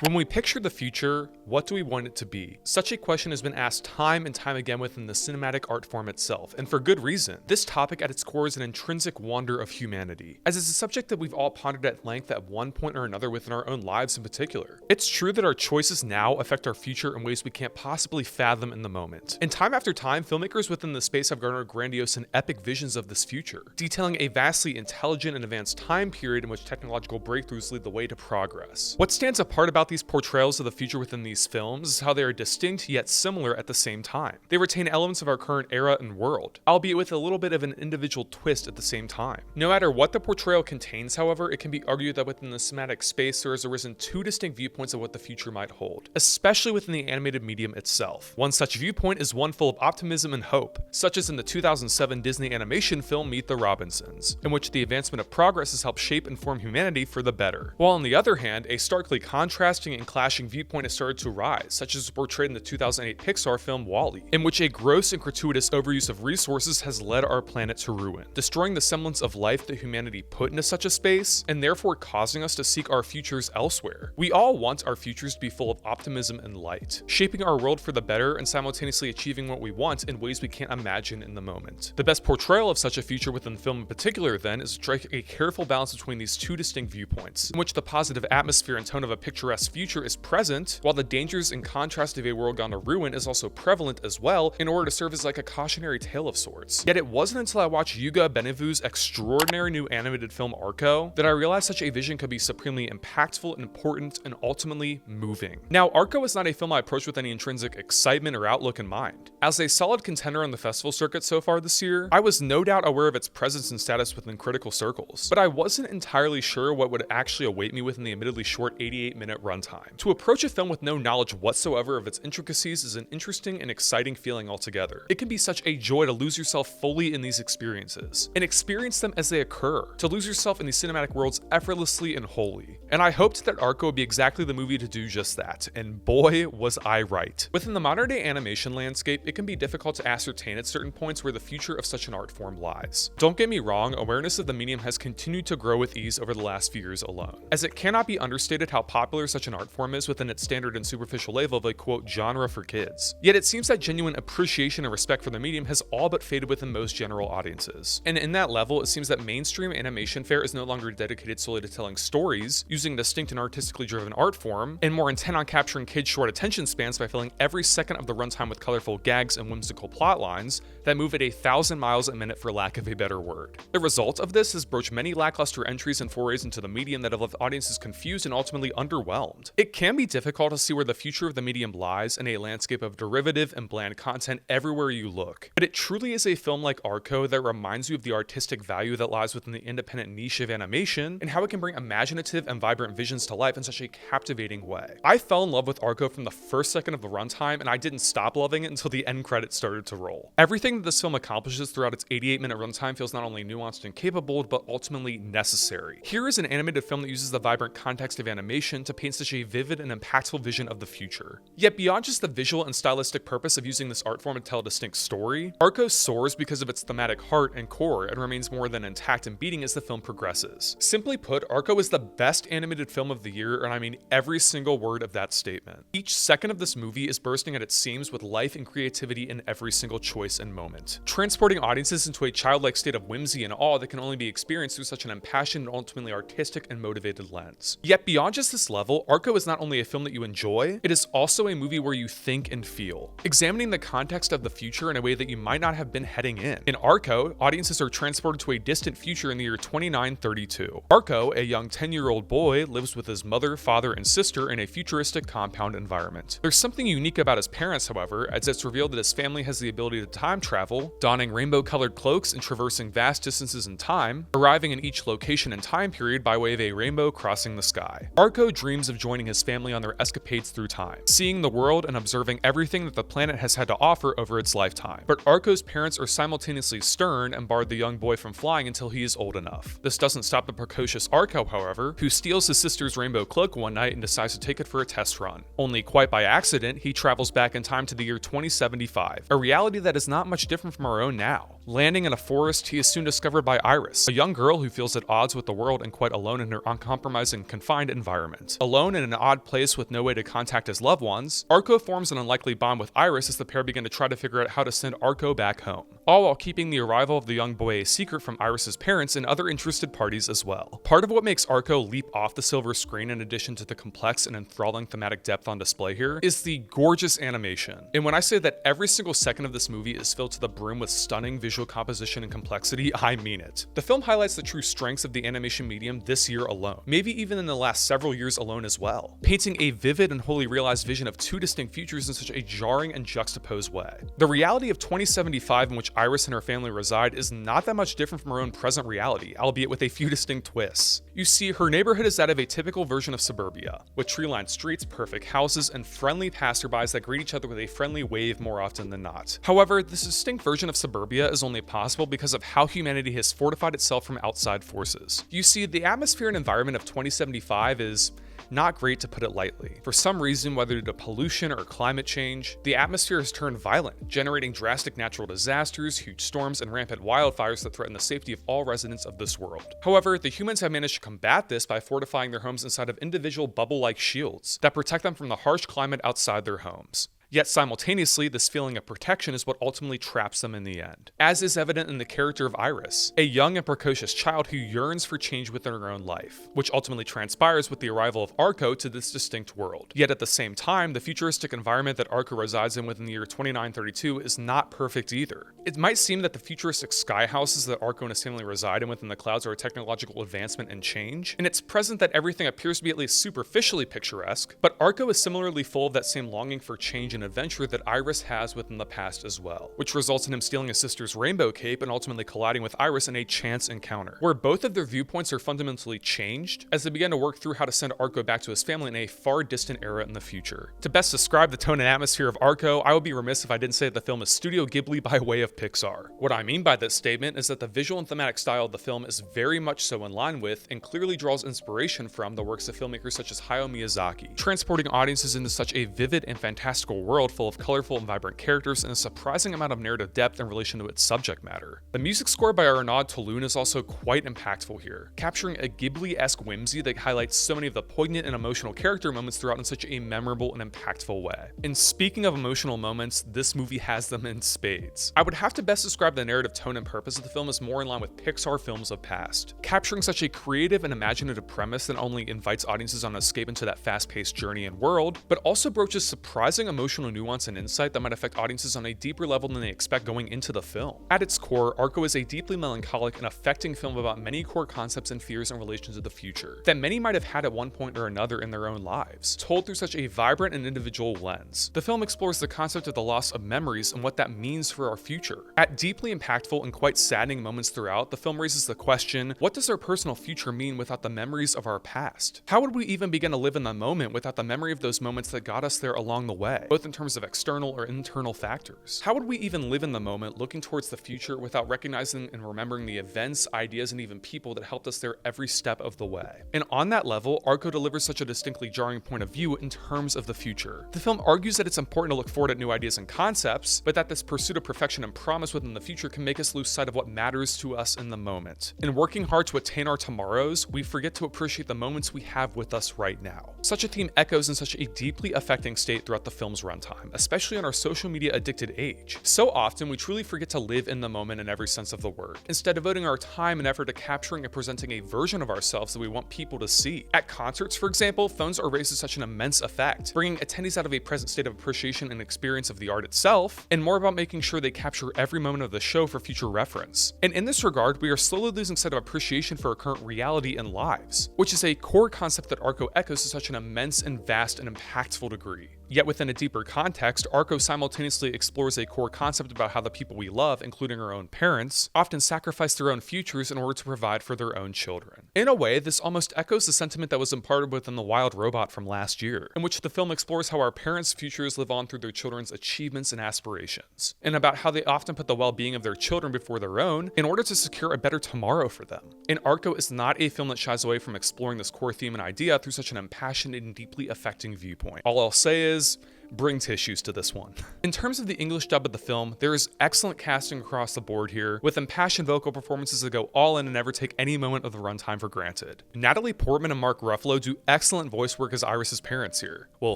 When we picture the future, what do we want it to be? Such a question has been asked time and time again within the cinematic art form itself, and for good reason. This topic at its core is an intrinsic wonder of humanity, as it's a subject that we've all pondered at length at one point or another within our own lives in particular. It's true that our choices now affect our future in ways we can't possibly fathom in the moment. And time after time, filmmakers within the space have garnered grandiose and epic visions of this future, detailing a vastly intelligent and advanced time period in which technological breakthroughs lead the way to progress. What stands apart about these portrayals of the future within these films is how they are distinct yet similar at the same time. They retain elements of our current era and world, albeit with a little bit of an individual twist at the same time. No matter what the portrayal contains, however, it can be argued that within the cinematic space there has arisen two distinct viewpoints of what the future might hold, especially within the animated medium itself. One such viewpoint is one full of optimism and hope, such as in the 2007 Disney animation film Meet the Robinsons, in which the advancement of progress has helped shape and form humanity for the better. While on the other hand, a starkly contrasting and clashing viewpoint has started to rise, such as portrayed in the 2008 Pixar film WALL-E, in which a gross and gratuitous overuse of resources has led our planet to ruin, destroying the semblance of life that humanity put into such a space, and therefore causing us to seek our futures elsewhere. We all want our futures to be full of optimism and light, shaping our world for the better and simultaneously achieving what we want in ways we can't imagine in the moment. The best portrayal of such a future within film in particular, then, is to strike a careful balance between these two distinct viewpoints, in which the positive atmosphere and tone of a picturesque future is present, while the dangers and contrast of a world gone to ruin is also prevalent as well, in order to serve as like a cautionary tale of sorts. Yet it wasn't until I watched Ugo Bienvenu's extraordinary new animated film Arco that I realized such a vision could be supremely impactful, important, and ultimately moving. Now, Arco is not a film I approach with any intrinsic excitement or outlook in mind. As a solid contender on the festival circuit so far this year, I was no doubt aware of its presence and status within critical circles, but I wasn't entirely sure what would actually await me within the admittedly short 88-minute runtime. To approach a film with no knowledge whatsoever of its intricacies is an interesting and exciting feeling altogether. It can be such a joy to lose yourself fully in these experiences, and experience them as they occur, to lose yourself in these cinematic worlds effortlessly and wholly. And I hoped that Arco would be exactly the movie to do just that, and boy was I right. Within the modern day animation landscape, it can be difficult to ascertain at certain points where the future of such an art form lies. Don't get me wrong, awareness of the medium has continued to grow with ease over the last few years alone, as it cannot be understated how popular such an art form is within its standard and superficial label of a quote genre for kids. Yet it seems that genuine appreciation and respect for the medium has all but faded within most general audiences. And in that level, it seems that mainstream animation fare is no longer dedicated solely to telling stories, using a distinct and artistically driven art form, and more intent on capturing kids' short attention spans by filling every second of the runtime with colorful gags and whimsical plot lines that move at 1,000 miles a minute for lack of a better word. The result of this has broached many lackluster entries and forays into the medium that have left audiences confused and ultimately underwhelmed. It can be difficult to see where the future of the medium lies in a landscape of derivative and bland content everywhere you look, but it truly is a film like Arco that reminds you of the artistic value that lies within the independent niche of animation and how it can bring imaginative and vibrant visions to life in such a captivating way. I fell in love with Arco from the first second of the runtime, and I didn't stop loving it until the end credits started to roll. Everything that this film accomplishes throughout its 88-minute runtime feels not only nuanced and capable, but ultimately necessary. Here is an animated film that uses the vibrant context of animation to paint such a vivid and impactful vision of the future. Yet beyond just the visual and stylistic purpose of using this art form to tell a distinct story, Arco soars because of its thematic heart and core and remains more than intact and beating as the film progresses. Simply put, Arco is the best animated film of the year, and I mean every single word of that statement. Each second of this movie is bursting at its seams with life and creativity in every single choice and moment, transporting audiences into a childlike state of whimsy and awe that can only be experienced through such an impassioned and ultimately artistic and motivated lens. Yet beyond just this level, Arco is not only a film that you enjoy, it is also a movie where you think and feel, examining the context of the future in a way that you might not have been heading in. In Arco, audiences are transported to a distant future in the year 2932. Arco, a young 10-year-old boy, lives with his mother, father, and sister in a futuristic compound environment. There's something unique about his parents, however, as it's revealed that his family has the ability to time travel, donning rainbow-colored cloaks and traversing vast distances in time, arriving in each location and time period by way of a rainbow crossing the sky. Arco dreams of joining his family on their escapades through time, seeing the world and observing everything that the planet has had to offer over its lifetime. But Arco's parents are simultaneously stern and barred the young boy from flying until he is old enough. This doesn't stop the precocious Arco, however, who steals his sister's rainbow cloak one night and decides to take it for a test run. Only quite by accident, he travels back in time to the year 2075, a reality that is not much different from our own now. Landing in a forest, he is soon discovered by Iris, a young girl who feels at odds with the world and quite alone in her uncompromising, confined environment. Alone Alone in an odd place with no way to contact his loved ones, Arco forms an unlikely bond with Iris as the pair begin to try to figure out how to send Arco back home, all while keeping the arrival of the young boy a secret from Iris's parents and other interested parties as well. Part of what makes Arco leap off the silver screen, in addition to the complex and enthralling thematic depth on display here, is the gorgeous animation. And when I say that every single second of this movie is filled to the brim with stunning visual composition and complexity, I mean it. The film highlights the true strengths of the animation medium this year alone, maybe even in the last several years alone as well, painting a vivid and wholly realized vision of two distinct futures in such a jarring and juxtaposed way. The reality of 2075 in which Iris and her family reside is not that much different from her own present reality, albeit with a few distinct twists. You see, her neighborhood is that of a typical version of suburbia, with tree-lined streets, perfect houses, and friendly passerbys that greet each other with a friendly wave more often than not. However, this distinct version of suburbia is only possible because of how humanity has fortified itself from outside forces. You see, the atmosphere and environment of 2075 is not great, to put it lightly. For some reason, whether due to pollution or climate change, the atmosphere has turned violent, generating drastic natural disasters, huge storms, and rampant wildfires that threaten the safety of all residents of this world. However, the humans have managed to combat this by fortifying their homes inside of individual bubble-like shields that protect them from the harsh climate outside their homes. Yet simultaneously, this feeling of protection is what ultimately traps them in the end, as is evident in the character of Iris, a young and precocious child who yearns for change within her own life, which ultimately transpires with the arrival of Arco to this distinct world. Yet at the same time, the futuristic environment that Arco resides in within the year 2932 is not perfect either. It might seem that the futuristic sky houses that Arco and his family reside in within the clouds are a technological advancement and change, and it's present that everything appears to be at least superficially picturesque, but Arco is similarly full of that same longing for change and adventure that Iris has within the past as well, which results in him stealing his sister's rainbow cape and ultimately colliding with Iris in a chance encounter, where both of their viewpoints are fundamentally changed as they begin to work through how to send Arco back to his family in a far distant era in the future. To best describe the tone and atmosphere of Arco, I would be remiss if I didn't say that the film is Studio Ghibli by way of Pixar. What I mean by this statement is that the visual and thematic style of the film is very much so in line with and clearly draws inspiration from the works of filmmakers such as Hayao Miyazaki, transporting audiences into such a vivid and fantastical world full of colorful and vibrant characters and a surprising amount of narrative depth in relation to its subject matter. The music score by Arnaud Touloun is also quite impactful here, capturing a Ghibli-esque whimsy that highlights so many of the poignant and emotional character moments throughout in such a memorable and impactful way. And speaking of emotional moments, this movie has them in spades. I would have to best describe the narrative tone and purpose of the film as more in line with Pixar films of past, capturing such a creative and imaginative premise that not only invites audiences on an escape into that fast-paced journey and world, but also broaches surprising emotional nuance and insight that might affect audiences on a deeper level than they expect going into the film. At its core, Arco is a deeply melancholic and affecting film about many core concepts and fears in relation to the future that many might have had at one point or another in their own lives, told through such a vibrant and individual lens. The film explores the concept of the loss of memories and what that means for our future. At deeply impactful and quite saddening moments throughout, the film raises the question, what does our personal future mean without the memories of our past? How would we even begin to live in the moment without the memory of those moments that got us there along the way, both in terms of external or internal factors? How would we even live in the moment looking towards the future without recognizing and remembering the events, ideas, and even people that helped us there every step of the way? And on that level, Arco delivers such a distinctly jarring point of view in terms of the future. The film argues that it's important to look forward at new ideas and concepts, but that this pursuit of perfection and promise within the future can make us lose sight of what matters to us in the moment. In working hard to attain our tomorrows, we forget to appreciate the moments we have with us right now. Such a theme echoes in such a deeply affecting state throughout the film's runtime, especially in our social media addicted age. So often, we truly forget to live in the moment in every sense of the word, instead devoting our time and effort to capturing and presenting a version of ourselves that we want people to see. At concerts, for example, phones are raised to such an immense effect, bringing attendees out of a present state of appreciation and experience of the art itself, and more about making sure they capture every moment of the show for future reference. And in this regard, we are slowly losing sight of appreciation for our current reality and lives, which is a core concept that Arco echoes to such an immense and vast and impactful degree. Yet within a deeper context, Arco simultaneously explores a core concept about how the people we love, including our own parents, often sacrifice their own futures in order to provide for their own children. In a way, this almost echoes the sentiment that was imparted within The Wild Robot from last year, in which the film explores how our parents' futures live on through their children's achievements and aspirations, and about how they often put the well-being of their children before their own in order to secure a better tomorrow for them. And Arco is not a film that shies away from exploring this core theme and idea through such an impassioned and deeply affecting viewpoint. All I'll say is, bring tissues to this one. In terms of the English dub of the film, there is excellent casting across the board here, with impassioned vocal performances that go all in and never take any moment of the runtime for granted. Natalie Portman and Mark Ruffalo do excellent voice work as Iris's parents here. Will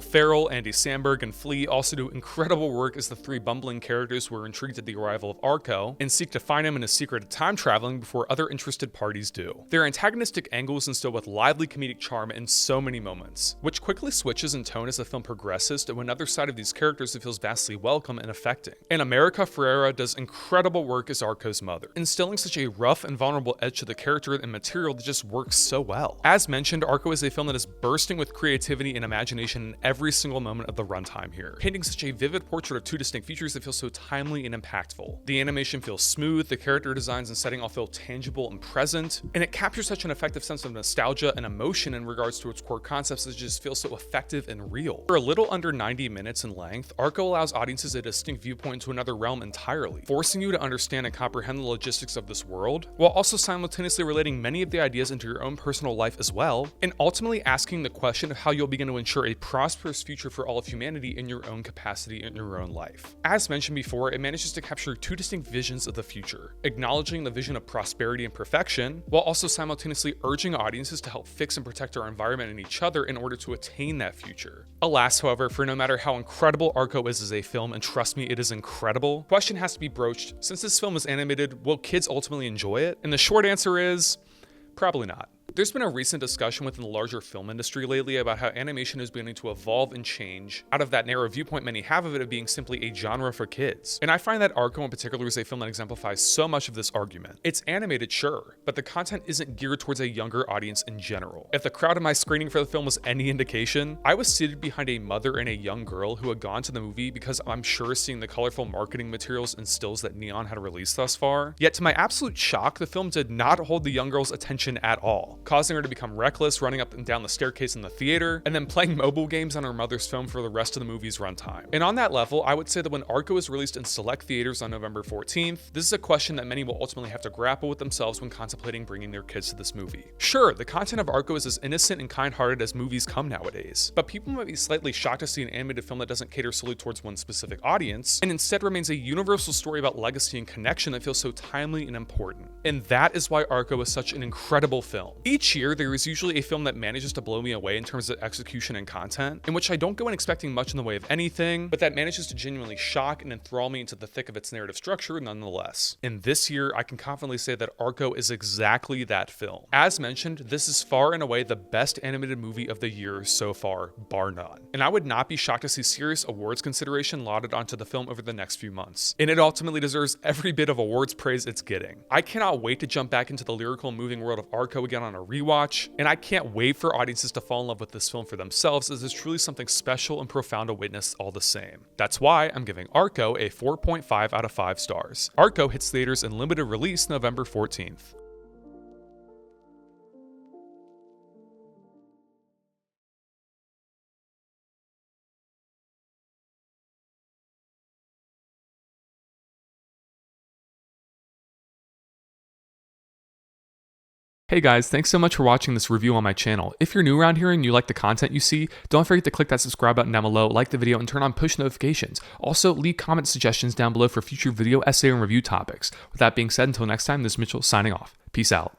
Ferrell, Andy Samberg, and Flea also do incredible work as the three bumbling characters who are intrigued at the arrival of Arco and seek to find him in his secret of time traveling before other interested parties do. Their antagonistic angles instill with lively comedic charm in so many moments, which quickly switches in tone as the film progresses to another side of these characters that feels vastly welcome and affecting. And America Ferrera does incredible work as Arco's mother, instilling such a rough and vulnerable edge to the character and material that just works so well. As mentioned, Arco is a film that is bursting with creativity and imagination in every single moment of the runtime here, painting such a vivid portrait of two distinct features that feel so timely and impactful. The animation feels smooth, the character designs and setting all feel tangible and present, and it captures such an effective sense of nostalgia and emotion in regards to its core concepts that just feel so effective and real. For a little under 90 minutes in length, Arco allows audiences a distinct viewpoint into another realm entirely, forcing you to understand and comprehend the logistics of this world, while also simultaneously relating many of the ideas into your own personal life as well, and ultimately asking the question of how you'll begin to ensure a prosperous future for all of humanity in your own capacity in your own life. As mentioned before, it manages to capture two distinct visions of the future, acknowledging the vision of prosperity and perfection, while also simultaneously urging audiences to help fix and protect our environment and each other in order to attain that future. Alas, however, for no matter how incredible Arco is as a film, and trust me, it is incredible, the question has to be broached: since this film is animated, will kids ultimately enjoy it? And the short answer is, probably not. There's been a recent discussion within the larger film industry lately about how animation is beginning to evolve and change out of that narrow viewpoint many have of it being simply a genre for kids. And I find that Arco in particular is a film that exemplifies so much of this argument. It's animated, sure, but the content isn't geared towards a younger audience in general. If the crowd at my screening for the film was any indication, I was seated behind a mother and a young girl who had gone to the movie because I'm sure seeing the colorful marketing materials and stills that Neon had released thus far. Yet to my absolute shock, the film did not hold the young girl's attention at all, causing her to become reckless, running up and down the staircase in the theater, and then playing mobile games on her mother's phone for the rest of the movie's runtime. And on that level, I would say that when Arco is released in select theaters on November 14th, this is a question that many will ultimately have to grapple with themselves when contemplating bringing their kids to this movie. Sure, the content of Arco is as innocent and kind-hearted as movies come nowadays, but people might be slightly shocked to see an animated film that doesn't cater solely towards one specific audience, and instead remains a universal story about legacy and connection that feels so timely and important. And that is why Arco is such an incredible film. Each year, there is usually a film that manages to blow me away in terms of execution and content, in which I don't go in expecting much in the way of anything, but that manages to genuinely shock and enthrall me into the thick of its narrative structure nonetheless. And this year, I can confidently say that Arco is exactly that film. As mentioned, this is far and away the best animated movie of the year so far, bar none. And I would not be shocked to see serious awards consideration lauded onto the film over the next few months. And it ultimately deserves every bit of awards praise it's getting. I cannot wait to jump back into the lyrical and moving world of Arco again on a rewatch, and I can't wait for audiences to fall in love with this film for themselves, as it's truly something special and profound to witness all the same. That's why I'm giving Arco a 4.5 out of 5 stars. Arco hits theaters in limited release November 14th. Hey guys, thanks so much for watching this review on my channel. If you're new around here and you like the content you see, don't forget to click that subscribe button down below, like the video, and turn on push notifications. Also, leave comment suggestions down below for future video, essay, and review topics. With that being said, until next time, this is Mitchell signing off. Peace out.